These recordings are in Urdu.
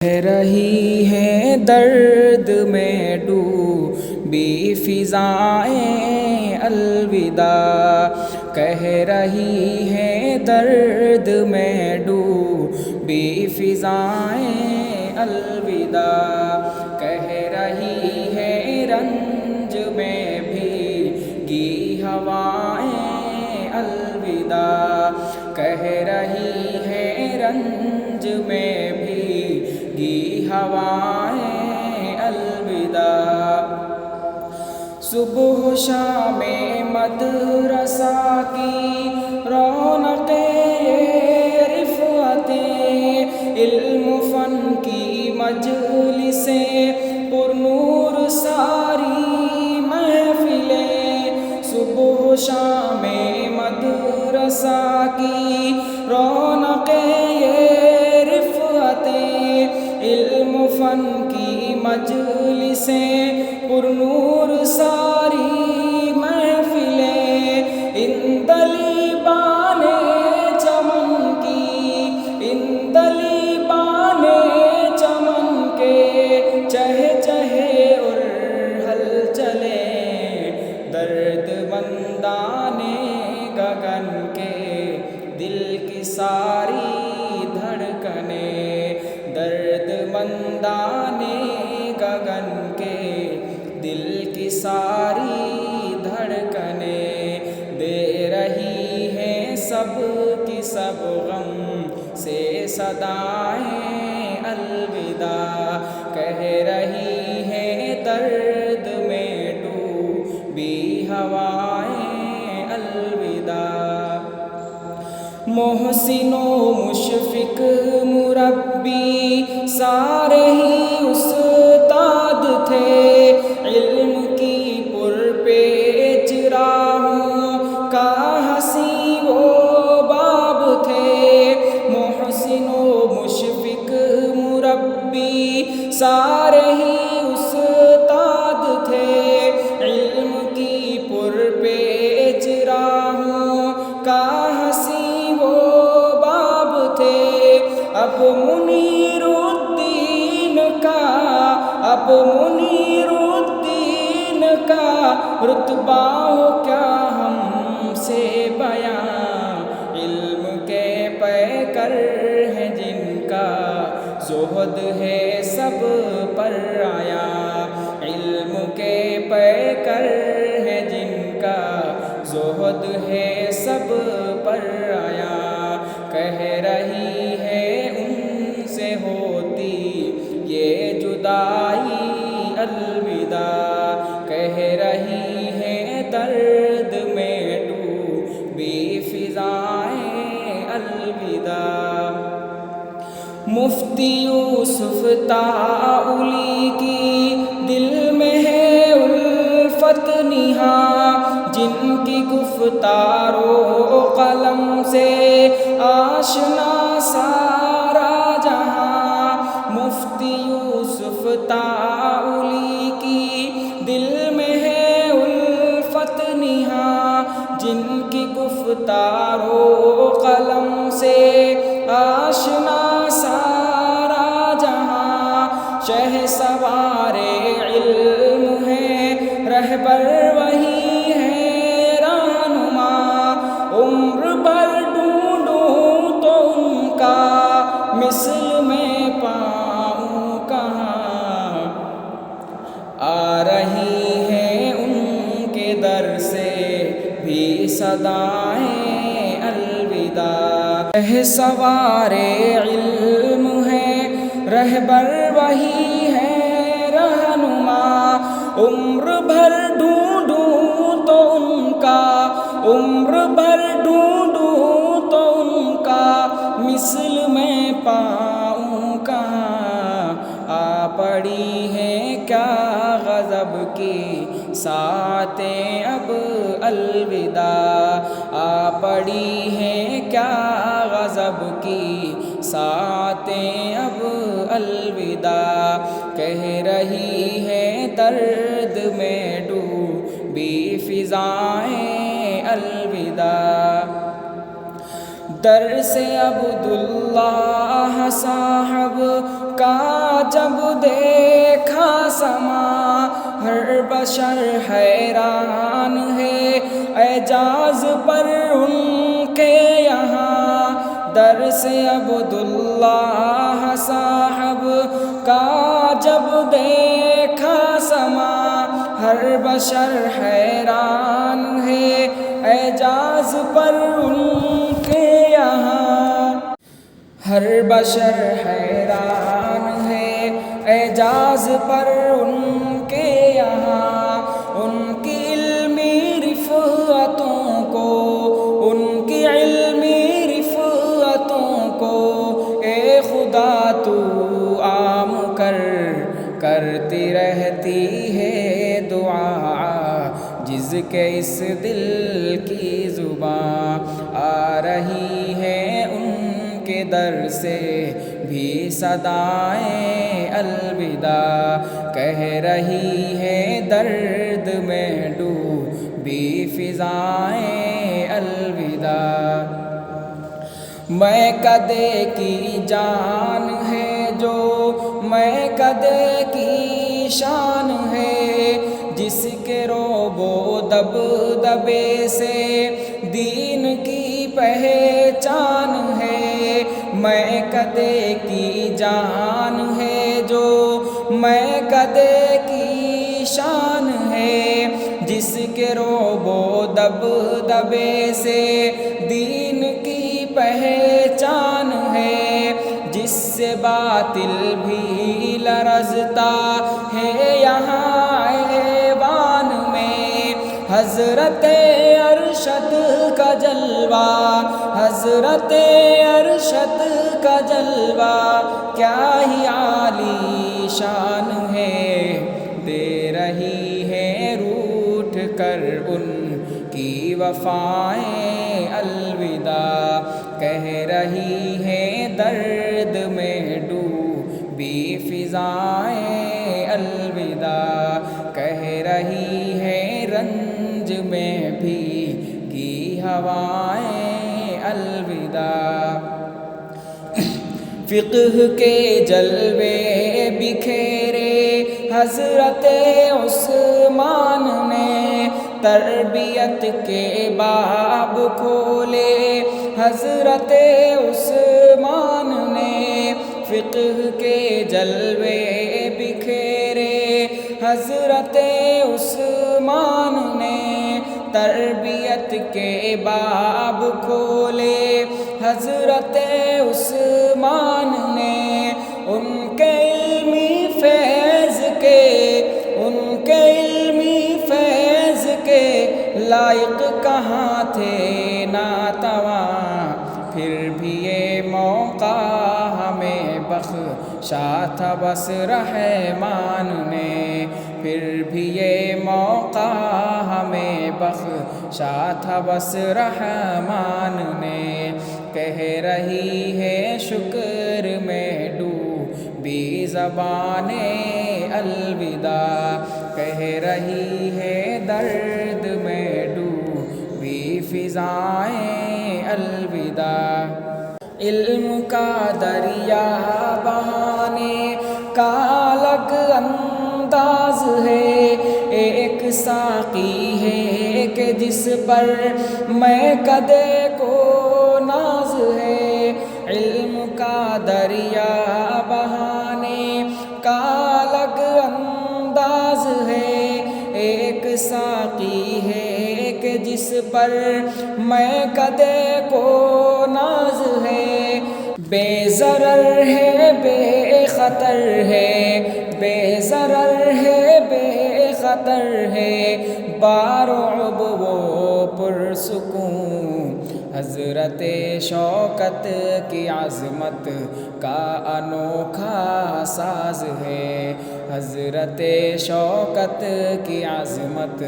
کہہ رہی ہیں درد میں ڈوبی فضائیں الوداع، کہہ رہی ہیں درد میں ڈوبی فضائیں الوداع، کہہ رہی ہے رنج میں بھیگی ہوائیں الوداع، کہہ رہی ہے رنج میں بھیگی ہوائیں الوداع۔ صبح و شام مدرسہ کی رونقیں رفعتیں، علم و فن کی مجلسیں پرنور ساری محفلیں، صبح و شام مدرسہ کی رونقیں رفعتیں، علم و فن کی مجلسیں پرنور ساری محفلیں، ان دلیبان چمن کی، ان دلیبان چمن کے چہے چہے اور ہل چلیں، درد مندان گگن کے دل کی ساری دھڑکنیں، درد مندان گگن کے دل کی ساری دھڑکنیں، دے رہی ہیں سب کی سب غم سے صدائیں الوداع، کہہ رہی ہیں درد میں ڈوبی ہوائیں الوداع۔ محسن و مشفق مربی سارے ہی استاد تھے، علم کی پرپیچ راہوں کا حسیں وہ باب تھے، محسن و مشفق مربی سارے ہی استاد تھے، علم کی پرپیچ راہوں کا حسیں وہ باب تھے، اب منیر الدین کا رتبہ ہو کیا ہم سے بیاں، علم کے پیکر ہیں جن کا زہد ہے سب پر آیا، علم کے پیکر ہیں جن کا زہد ہے سب پر آیا، کہہ رہی ہے ان سے ہوتی یہ جدائی الوداع، کہہ رہی ہے درد میں ڈوبی فضائیں الوداع۔ مفتی یوسف تاؤلی کی دل میں ہے الفت نہاں، جن کی گفتار و قلم سے آشنا سارا جہاں، مفتی یوسف تاؤلی کی دل میں ہے الفت نہاں، جن کی گفتار و قلم سے آشنا سارا جہاں، شہسوار علم ہے رہبر وہی ہے رہنما، عمر بھر ڈھونڈوں تو ان کا مثل میں پاؤں کہاں، آ رہی ہیں ان کے در سے بھی صدائیں الوداع، شہسوار علم ہے رہبر وہی ہے رہنما، عمر بھر ڈھونڈوں تو ان کا، عمر بھر ڈھونڈوں تو ان کا مثل میں پاؤں کہاں، آ پڑی ہیں کیا غضب کی ساعتیں اب الوداع، آ پڑی ہیں کیا غضب کی ساعتیں اب الوداع، کہہ رہی ہے درد میں ڈوبی فضائیں الوداع۔ در سے عبداللہ صاحب کا جب دیکھا سما، ہر بشر حیران ہے اعجاز پر ان کے یہاں۔ در سے عبداللہ صاحب کا جب دیکھا سما، ہر بشر حیران ہے اعجاز پر ان کے یہاں۔ ہر بشر حیران ہے اعجاز پر ان کے یہاں۔ ان کی علمی رفعتوں کو، ان کی علمی رفعتوں کو اے خدا تو عام کرتی رہتی ہے دعا، جس کے اس دل کی زباں آ رہی ہے ان کے در سے بھی صدائیں الوداع، کہہ رہی ہے درد میں ڈوبی فضائیں الوداع۔ میں کدے کی جان ہے جو میں کدے کی شان ہے، جس کے روب و دبدبے سے دین کی پہچان ہے۔ میں کدے کی جان ہے جو میں کدے کی شان ہے، جس کے روب و دبدبے سے دین کی پہچان ہے، جس سے باطل بھی لرزتا ہے یہاں ایوان میں۔ حضرت ارشد کا جلوہ، حضرت ارشد کا جلوہ کیا ہی عالی شان ہے، دے رہی ہے روٹھ کر ان کی وفائیں الوداع، کہہ رہی ہے درد میں ڈوبی فضائیں الوداع، کہہ رہی ہے رنج میں بھیگی ہوائیں الوداع۔ فقہ کے جلوے بکھیرے حضرت عثمان نے، تربیت کے باب کھولے حضرت عثمان نے، فقہ کے جلوے بکھیرے حضرت عثمان نے، تربیت کے باب کھولے حضرت عثمان نے۔ ان کے علمی فیض کے، ان کے علمی فیض کے لائق کہاں تھے ناتواں، پھر بھی یہ موقع ہمیں بخشا تھا بس رحمان نے، پھر بھی یہ موقع ہمیں بخشا تھا بس رحمان نے، کہہ رہی ہے شکر میں ڈوبی زبانیں الوداع، کہہ رہی ہے درد میں ڈوبی فضائیں الوداع۔ علم کا دریا بہانے کا الگ انداز ہے، ایک ساقی ہے کہ جس پر میں کدے کو ناز ہے۔ علم کا دریا بہانے کا الگ انداز ہے، ایک ساقی ہے کہ جس پر میں کدے کو ناز ہے۔ بے ضرر ہے بے خطر ہے، بے ضرر ہے بے خطر ہے، بارعب و پرسکون حضرت شوکت کی عظمت کا انوکھا ساز ہے، حضرت شوکت کی عظمت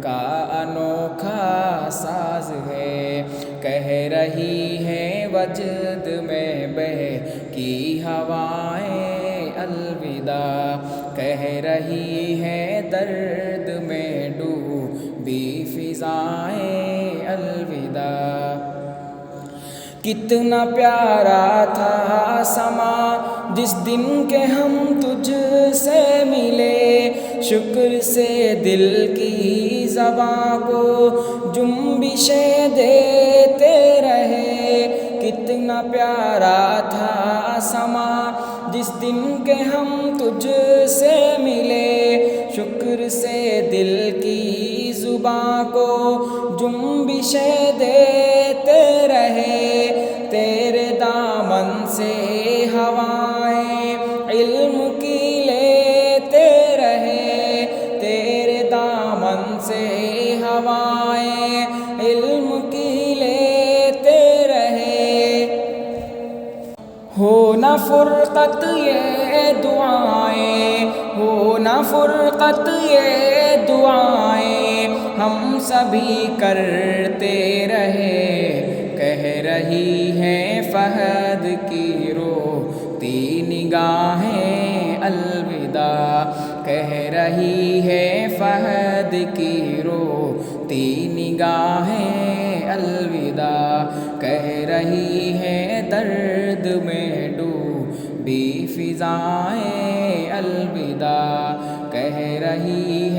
کا انوکھا ساز ہے، کہہ رہی ہے وجد میں بہکی ہوائیں الوداع، کہہ رہی ہے درد میں ڈوبی فضائیں الوداع۔ کتنا پیارا تھا سما جس دن کے ہم تجھ سے ملے، شکر سے دل کی زباں کو جنبشیں دیتے رہے۔ کتنا پیارا تھا سما جس دن کے ہم تجھ سے ملے، شکر سے دل کی زباں کو جنبشیں دیتے رہے۔ تیرے دامن سے ہوائیں علم کی لیتے رہے، تیرے دامن سے ہوائیں علم کی لیتے رہے۔ ہو نہ فرقت یہ دعائیں، ہو نہ فرقت یہ دعائیں، ہم سبھی کرتے رہے۔ کہہ رہی ہیں فہد کی روتی نگاہیں الوداع، کہہ رہی ہے فہد کی روتی نگاہیں الوداع، کہہ رہی ہے درد میں ڈوبی فضائیں الوداع، کہہ رہی